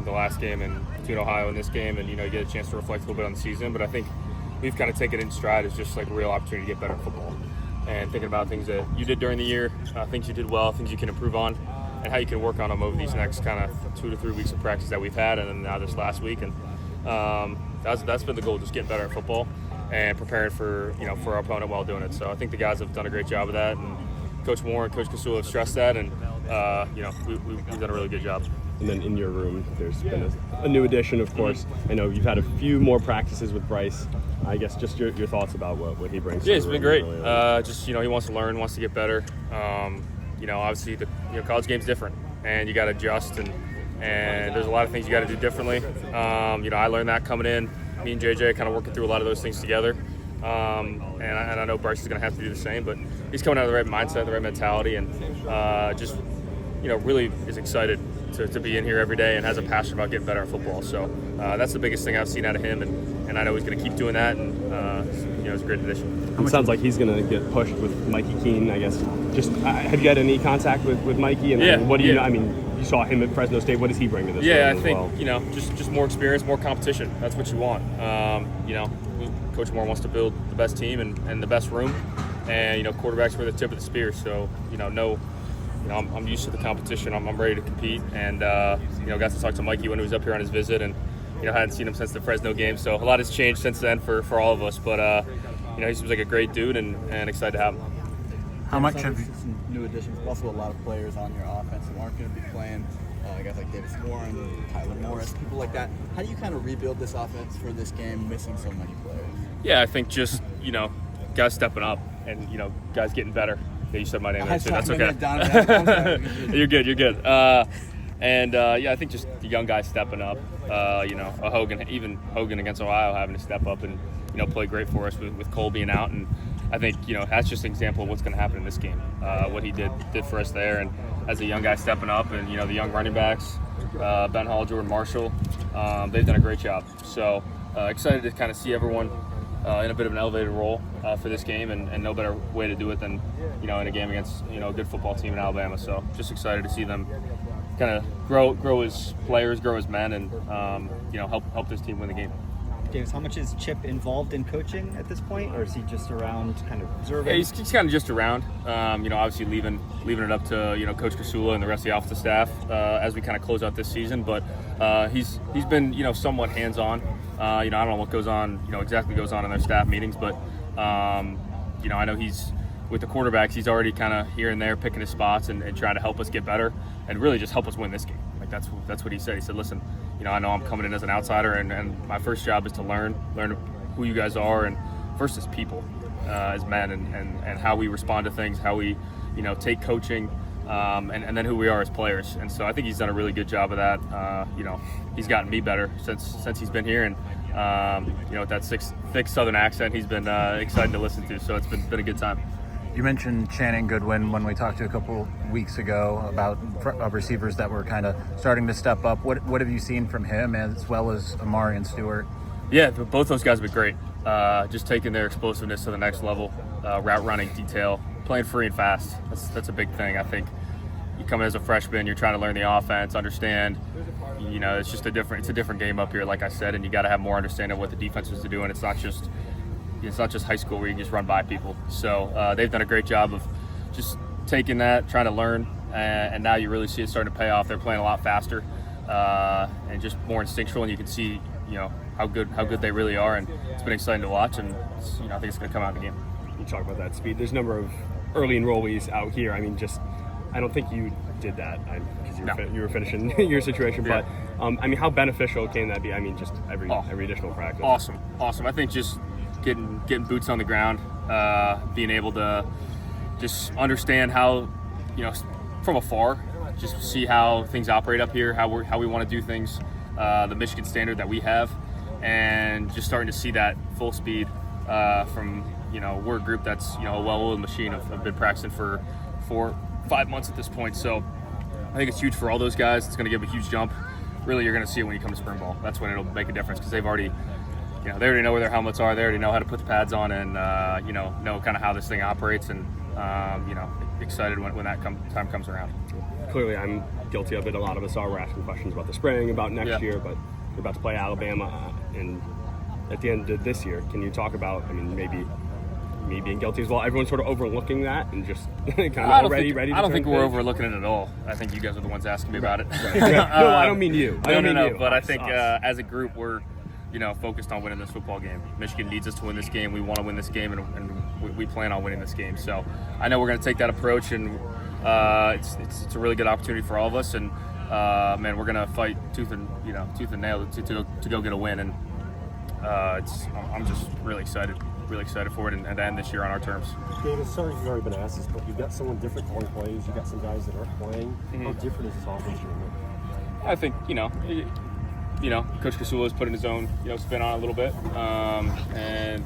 between the last game and between Ohio and this game, and you get a chance to reflect a little bit on the season. But I think we've kind of taken it in stride as just like a real opportunity to get better at football, and thinking about things that you did during the year, things you did well, things you can improve on, and how you can work on them over these next kind of 2 to 3 weeks of practice that we've had, and then now this last week. And that's been the goal, just getting better at football and preparing for our opponent while doing it. So I think the guys have done a great job of that, and Coach Moore and Coach Kasula have stressed that, and we've done a really good job. And then in your room, there's been a new addition, of course. I know you've had a few more practices with Bryce. I guess just your thoughts about what he brings. Yeah, it's been great. He wants to learn, wants to get better. Obviously the college game's different, and you got to adjust, and there's a lot of things you got to do differently. I learned that coming in. Me and JJ kind of working through a lot of those things together. And I know Bryce is going to have to do the same, but he's coming out of the right mindset, the right mentality, and really is excited to be in here every day and has a passion about getting better at football. So that's the biggest thing I've seen out of him, and I know he's going to keep doing that, and it's a great addition. It sounds like he's going to get pushed with Mikey Keene, I guess. Just have you had any contact with Mikey? And what do you know? I mean, you saw him at Fresno State. What does he bring to this? Yeah, I think just more experience, more competition. That's what you want. Coach Moore wants to build the best team and the best room, and quarterbacks were the tip of the spear. So I'm used to the competition. I'm ready to compete, and got to talk to Mikey when he was up here on his visit, and hadn't seen him since the Fresno game. So a lot has changed since then for all of us. But he seems like a great dude, and excited to have him. How much have you? Some new additions, but also a lot of players on your offense who aren't going to be playing. Guys like Davis Warren, Tyler Morris, people like that. How do you kind of rebuild this offense for this game, missing so many players? Yeah, I think just guys stepping up, and guys getting better. Yeah, you said my name there too. That's okay. You're good. I think just the young guys stepping up. A Hogan against Ohio having to step up and play great for us with Cole being out, and I think that's just an example of what's going to happen in this game. What he did for us there, and as a young guy stepping up, and the young running backs, Ben Hall, Jordan Marshall, they've done a great job. So excited to kind of see everyone in a bit of an elevated role for this game, and no better way to do it than in a game against a good football team in Alabama. So just excited to see them kind of grow as players, grow as men, and help this team win the game. Davis, how much is Chip involved in coaching at this point, or is he just around kind of observing? Yeah, he's kind of just around. Obviously leaving it up to Coach Kasula and the rest of the offensive staff as we kind of close out this season. But he's been somewhat hands-on. I don't know what goes on exactly goes on in their staff meetings, but I know he's with the quarterbacks. He's already kind of here and there picking his spots and trying to help us get better and really just help us win this game. Like that's what he said. He said, listen, I know I'm coming in as an outsider, and my first job is to learn who you guys are, and first as people, as men, and how we respond to things, how we take coaching, and then who we are as players. And so I think he's done a really good job of that. He's gotten me better since he's been here, and with that thick Southern accent, he's been exciting to listen to. So it's been a good time. You mentioned Channing Goodwin when we talked to you a couple weeks ago about receivers that were kind of starting to step up. What have you seen from him, as well as Amari and Stewart? Yeah, both those guys have been great. Just taking their explosiveness to the next level, route running, detail, playing free and fast. That's a big thing. I think you come in as a freshman, you're trying to learn the offense, understand. It's just a different game up here, like I said, and you got to have more understanding of what the defenses are doing. It's not just high school where you can just run by people. So they've done a great job of just taking that, trying to learn, and now you really see it starting to pay off. They're playing a lot faster and just more instinctual, and you can see how good they really are, and it's been exciting to watch, and I think it's going to come out in the game. You talk about that speed. There's a number of early enrollees out here. I mean, I don't think you did that because you were finishing your situation. Yeah. But how beneficial can that be? I mean, just every additional practice. Awesome. I think just getting boots on the ground, being able to just understand how, from afar, just see how things operate up here, how we want to do things, the Michigan standard that we have, and just starting to see that full speed from, we're a group that's, a well-oiled machine. I've been practicing for 4-5 months at this point, so I think it's huge for all those guys. It's going to give a huge jump. Really, you're going to see it when you come to spring ball. That's when it'll make a difference, because they've already they already know where their helmets are. They already know how to put the pads on, and know kind of how this thing operates, and excited when that time comes around. Clearly, I'm guilty of it. A lot of us are. We're asking questions about the spring, about next Yeah. year, but you're about to play Alabama, and at the end of this year, can you talk about? I mean, maybe me being guilty as well. Everyone's sort of overlooking that and just kind of already ready. To I don't think turn we're page. overlooking it at all. I think you guys are the ones asking me about it. No, I don't mean you. I don't mean you. But I Us, think us. as a group, we're focused on winning this football game. Michigan needs us to win this game. We want to win this game, and we plan on winning this game. So I know we're going to take that approach, and it's a really good opportunity for all of us. And man, we're going to fight tooth and nail to go get a win. And I'm just really excited for it, and to end this year on our terms. David, sorry if you've already been asked this, but you've got someone different calling plays. You've got some guys that aren't playing. How different is this offense? I think Coach Kasula is putting his own spin on it a little bit, and